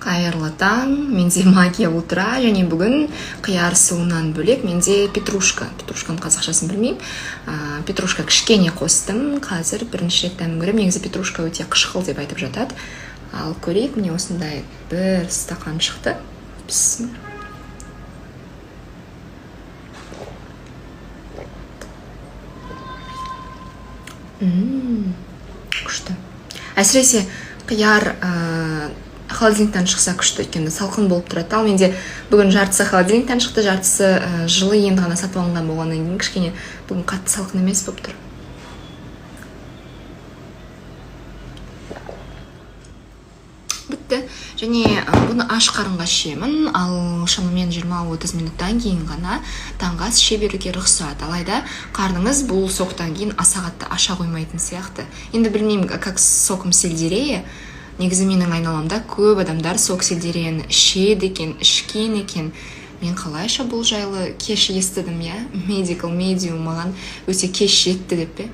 Қайырлы таң, менде магия утра, және бүгін қияр суынан бөлек менде петрушканың қазақшасын білмеймін. Петрушка кішкене қостым, қазір бірінші рет дәмін көремін. Негізі петрушка өте қышқыл деп айтып жатады. Ал көрейік, міне осындай бір стақан шықты. Күшті. Әсіресе қияр холодильниктен шықса күшті, өйткені салқын болып тұрады. Ал менде бүгін жартысы холодильниктен шықты, жартысы жылы енді ғана сатып алынған болғаннан кейін кішкене бүгін қатты салқын емес болып тұр. Бітті. Және бұны аш қарынға ішемін, ал шамамен 20-30 минуттан кейін ғана таңғы ас іше беруге рұқсат. Алайда қарныңыз бұл соқтан кейін аса қатты аша қоймайтын сияқты. Енді білмеймін, как соком сельдерея. Негізі менің айналамда көп адамдар сок сельдерейін ішеді екен, ішкен екен. Мен қалайша бұл жайлы кеш естідім, medical medium маған өте кеш жетті деп пе?